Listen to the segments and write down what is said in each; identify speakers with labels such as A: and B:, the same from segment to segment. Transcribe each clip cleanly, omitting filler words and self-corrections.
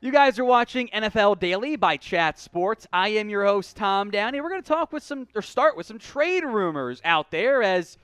A: You guys are watching NFL Daily by Chat Sports. I am your host, Tom Downey. We're going to start with some trade rumors out there, as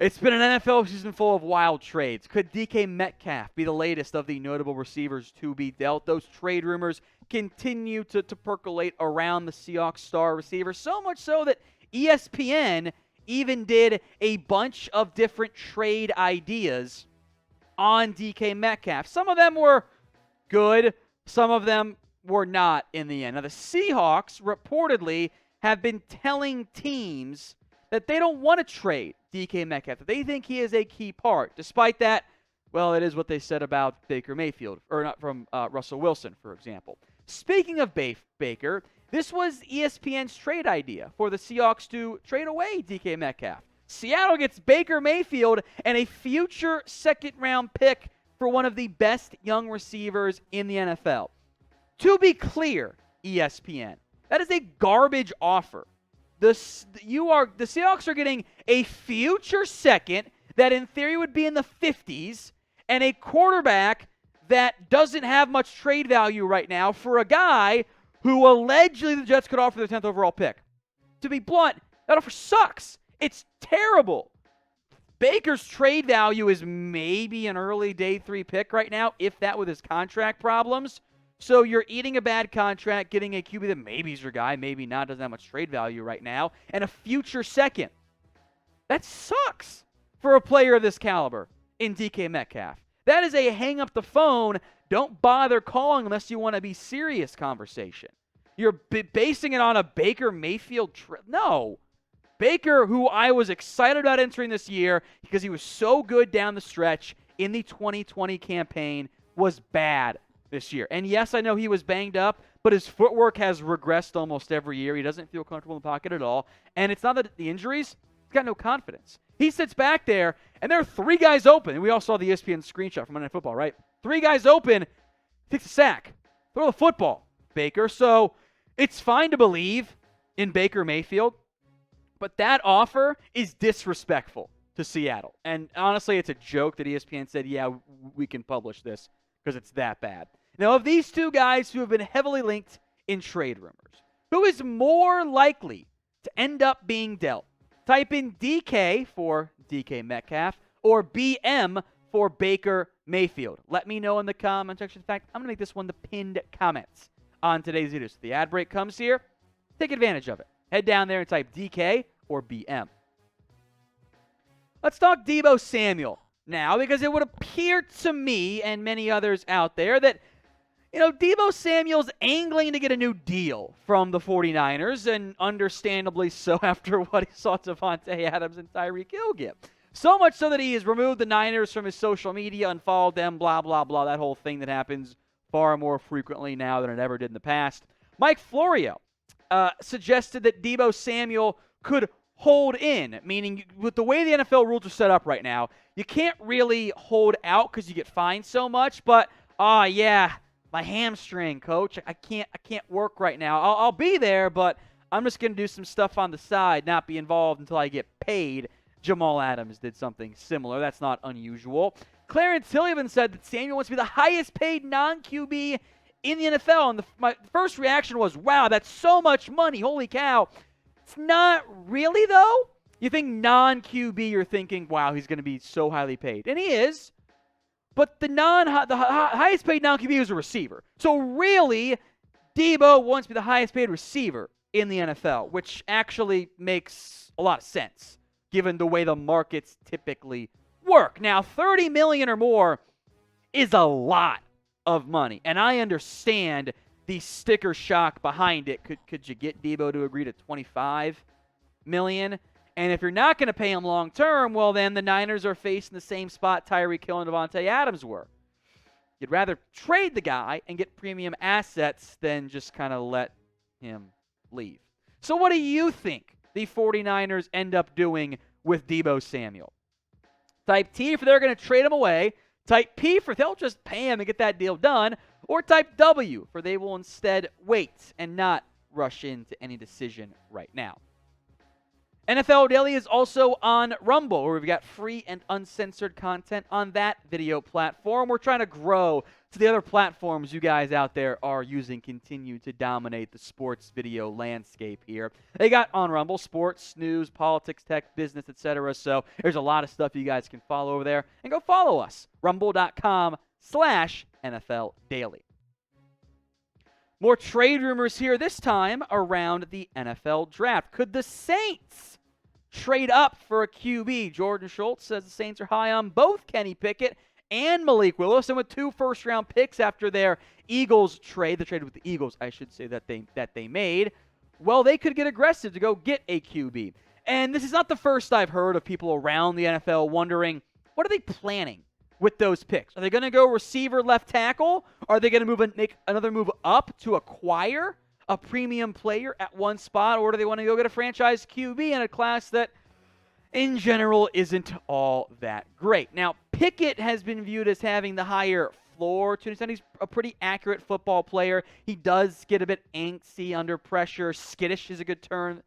A: it's been an NFL season full of wild trades. Could DK Metcalf be the latest of the notable receivers to be dealt? Those trade rumors continue to percolate around the Seahawks star receiver, so much so that ESPN even did a bunch of different trade ideas on DK Metcalf. Some of them were good. Some of them were not in the end. Now, the Seahawks reportedly have been telling teams that they don't want to trade DK Metcalf, that they think he is a key part. Despite that, well, it is what they said about Baker Mayfield, or not from Russell Wilson, for example. Speaking of Baker, this was ESPN's trade idea for the Seahawks to trade away DK Metcalf. Seattle gets Baker Mayfield and a future second-round pick for one of the best young receivers in the NFL. To be clear, ESPN, that is a garbage offer. The Seahawks are getting a future second that in theory would be in the 50s and a quarterback that doesn't have much trade value right now for a guy who allegedly the Jets could offer the 10th overall pick. To be blunt, that offer sucks. It's terrible. Baker's trade value is maybe an early day 3 pick right now, if that with his contract problems. So you're eating a bad contract, getting a QB that maybe is your guy, maybe not, doesn't have much trade value right now, and a future second. That sucks for a player of this caliber in DK Metcalf. That is a hang up the phone, don't bother calling unless you want to be serious conversation. You're basing it on a Baker Mayfield trip. No. Baker, who I was excited about entering this year because he was so good down the stretch in the 2020 campaign, was bad this year. And yes, I know he was banged up, but his footwork has regressed almost every year. He doesn't feel comfortable in the pocket at all. And it's not that the injuries, he's got no confidence. He sits back there, and there are 3 guys open. And we all saw the ESPN screenshot from Monday Night Football, right? 3 guys open, takes a sack. Throw the football, Baker. So it's fine to believe in Baker Mayfield, but that offer is disrespectful to Seattle. And honestly, it's a joke that ESPN said, yeah, we can publish this because it's that bad. Now, of these 2 guys who have been heavily linked in trade rumors, who is more likely to end up being dealt? Type in DK for DK Metcalf or BM for Baker Mayfield. Let me know in the comment section. In fact, I'm going to make this one the pinned comments on today's video. So the ad break comes here. Take advantage of it. Head down there and type DK or BM. Let's talk Deebo Samuel now, because it would appear to me and many others out there that, Deebo Samuel's angling to get a new deal from the 49ers, and understandably so after what he saw Davante Adams and Tyreek Hill get. So much so that he has removed the Niners from his social media, unfollowed them, blah, blah, blah, that whole thing that happens far more frequently now than it ever did in the past. Mike Florio suggested that Deebo Samuel could hold in, meaning with the way the NFL rules are set up right now, you can't really hold out because you get fined so much, but, yeah, my hamstring, coach, I can't work right now. I'll be there, but I'm just going to do some stuff on the side, not be involved until I get paid. Jamal Adams did something similar. That's not unusual. Clarence Hill even said that Samuel wants to be the highest paid non-QB in the NFL, and my first reaction was, wow, that's so much money, holy cow. It's not really, though. You think non-QB, you're thinking, wow, he's going to be so highly paid. And he is, but the highest paid non-QB is a receiver. So really, Deebo wants to be the highest paid receiver in the NFL, which actually makes a lot of sense, given the way the markets typically work. Now, $30 million or more is a lot of money, and I understand the sticker shock behind it. Could you get Deebo to agree to $25 million? And if you're not going to pay him long term, well, then the Niners are facing the same spot Tyreek Hill and Davante Adams were. You'd rather trade the guy and get premium assets than just kind of let him leave. So what do you think the 49ers end up doing with Deebo Samuel? Type T for they're going to trade him away. Type P for they'll just pay him and get that deal done. Or type W for they will instead wait and not rush into any decision right now. NFL Daily is also on Rumble, where we've got free and uncensored content on that video platform. We're trying to grow to the other platforms you guys out there are using, continue to dominate the sports video landscape here. They got on Rumble sports, news, politics, tech, business, etc. So there's a lot of stuff you guys can follow over there. And go follow us, rumble.com/NFL Daily. More trade rumors here, this time around the NFL draft. Could the Saints trade up for a QB? Jordan Schultz says the Saints are high on both Kenny Pickett and Malik Willis, and with 2 first-round picks after their Eagles trade, the trade with the Eagles, I should say, that they made, well, they could get aggressive to go get a QB. And this is not the first I've heard of people around the NFL wondering, what are they planning with those picks? Are they going to go receiver, left tackle? Are they going to make another move up to acquire a premium player at one spot? Or do they want to go get a franchise QB in a class that, in general, isn't all that great? Now, Pickett has been viewed as having the higher floor to an extent. He's a pretty accurate football player. He does get a bit angsty under pressure. Skittish is a good term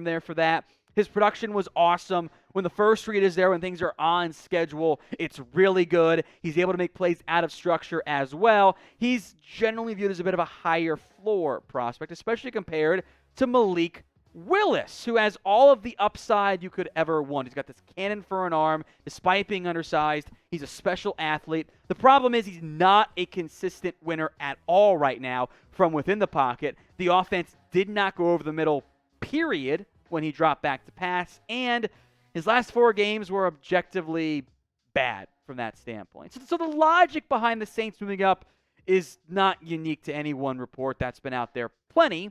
A: there for that. His production was awesome. When the first read is there, when things are on schedule, it's really good. He's able to make plays out of structure as well. He's generally viewed as a bit of a higher floor prospect, especially compared to Malik Willis, who has all of the upside you could ever want. He's got this cannon for an arm. Despite being undersized, he's a special athlete. The problem is he's not a consistent winner at all right now from within the pocket. The offense did not go over the middle, period, when he dropped back to pass, and his last 4 games were objectively bad from that standpoint. So the logic behind the Saints moving up is not unique to any one report. That's been out there plenty.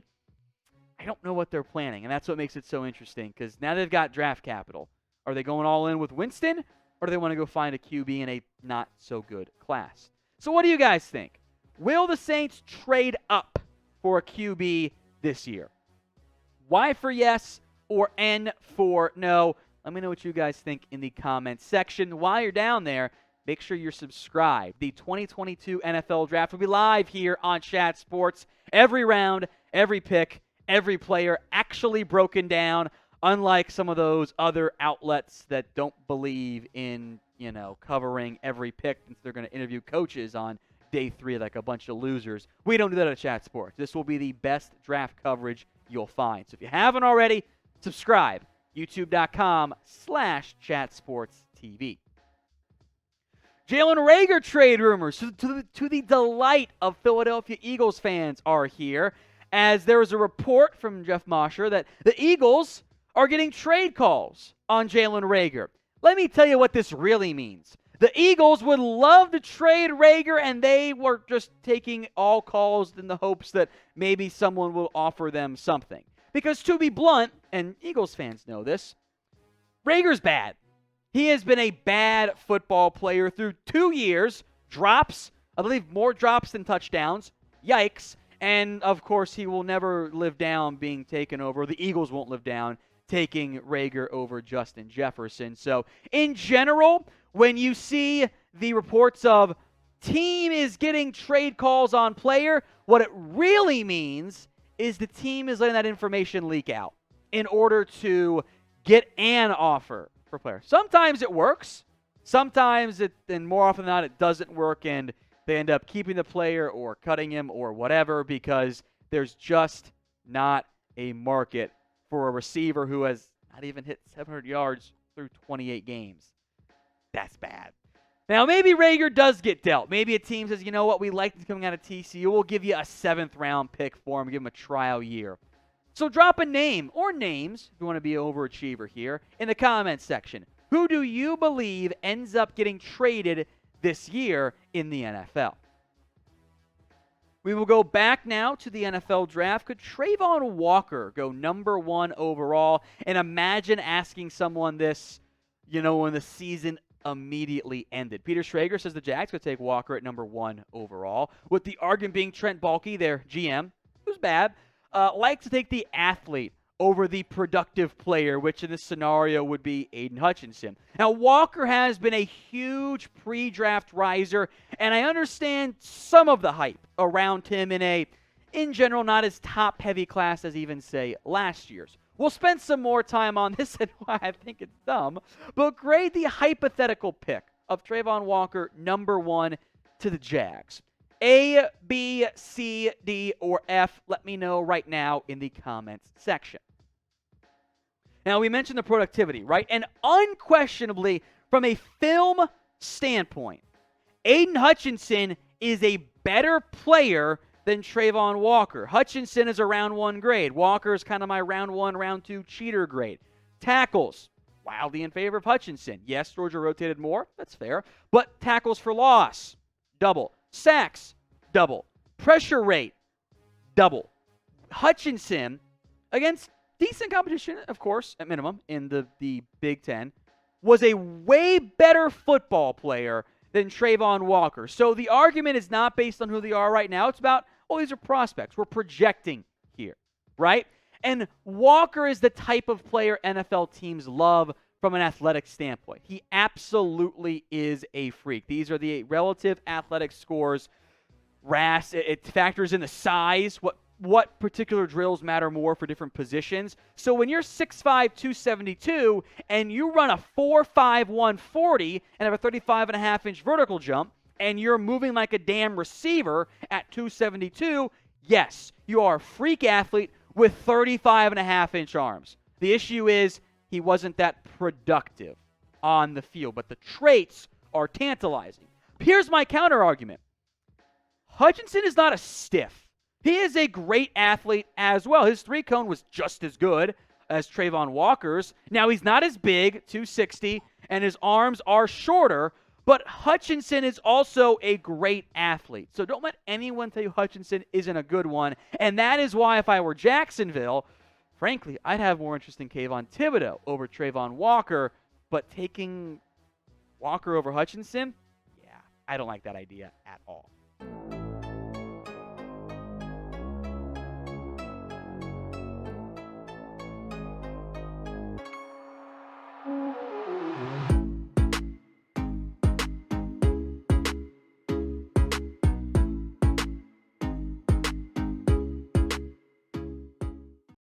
A: I don't know what they're planning, and that's what makes it so interesting, because now they've got draft capital. Are they going all in with Winston, or do they want to go find a QB in a not-so-good class? So what do you guys think? Will the Saints trade up for a QB this year? Y for yes, or N for no? Let me know what you guys think in the comments section. While you're down there, make sure you're subscribed. The 2022 NFL Draft will be live here on Chat Sports. Every round, every pick, every player actually broken down, unlike some of those other outlets that don't believe in, covering every pick since they're going to interview coaches on day 3 like a bunch of losers. We don't do that at Chat Sports. This will be the best draft coverage you'll find. So if you haven't already, subscribe. YouTube.com/ChatSportsTV. Jalen Reagor trade rumors to the delight of Philadelphia Eagles fans are here, as there was a report from Jeff Mosher that the Eagles are getting trade calls on Jalen Reagor. Let me tell you what this really means. The Eagles would love to trade Reagor, and they were just taking all calls in the hopes that maybe someone will offer them something. Because to be blunt, and Eagles fans know this, Reagor's bad. He has been a bad football player through 2 years. Drops, I believe more drops than touchdowns. Yikes. And, of course, he will never live down being taken over. The Eagles won't live down taking Reagor over Justin Jefferson. So, in general, when you see the reports of team is getting trade calls on player, what it really means is the team is letting that information leak out in order to get an offer for player. Sometimes it works. Sometimes and more often than not, it doesn't work, and they end up keeping the player or cutting him or whatever because there's just not a market for a receiver who has not even hit 700 yards through 28 games. That's bad. Now, maybe Reagor does get dealt. Maybe a team says, you know what, we like him coming out of TCU. We'll give you a 7th-round pick for him, give him a trial year. So drop a name or names, if you want to be an overachiever here, in the comments section. Who do you believe ends up getting traded this year in the NFL? We will go back now to the NFL draft. Could Travon Walker go number 1 overall? And imagine asking someone this, when the season immediately ended. Peter Schrager says the Jags could take Walker at number 1 overall, with the argument being Trent Baalke, their GM, who's bad, likes to take the athlete over the productive player, which in this scenario would be Aiden Hutchinson. Now, Walker has been a huge pre-draft riser, and I understand some of the hype around him in general, not as top-heavy class as even, say, last year's. We'll spend some more time on this and why I think it's dumb, but grade the hypothetical pick of Travon Walker, number 1, to the Jags. A, B, C, D, or F? Let me know right now in the comments section. Now, we mentioned the productivity, right? And unquestionably, from a film standpoint, Aiden Hutchinson is a better player than Travon Walker. Hutchinson is a round 1 grade. Walker is kind of my round 1, round 2 cheater grade. Tackles, wildly in favor of Hutchinson. Yes, Georgia rotated more. That's fair. But tackles for loss, double. Sacks, double. Pressure rate, double. Hutchinson, against decent competition, of course, at minimum, in the Big Ten, was a way better football player than Travon Walker. So the argument is not based on who they are right now. It's about, well, these are prospects. We're projecting here, right? And Walker is the type of player NFL teams love from an athletic standpoint. He absolutely is a freak. These are the relative athletic scores. RAS, it factors in the size, what particular drills matter more for different positions. So when you're 6'5", 272, and you run a 4'5", 140 and have a 35.5-inch vertical jump, and you're moving like a damn receiver at 272, yes, you are a freak athlete with 35.5-inch arms. The issue is he wasn't that productive on the field, but the traits are tantalizing. Here's my counter argument. Hutchinson is not a stiff. He is a great athlete as well. His 3-cone was just as good as Travon Walker's. Now, he's not as big, 260, and his arms are shorter, but Hutchinson is also a great athlete. So don't let anyone tell you Hutchinson isn't a good one. And that is why, if I were Jacksonville, frankly, I'd have more interest in Kayvon Thibodeau over Travon Walker. But taking Walker over Hutchinson, yeah, I don't like that idea at all.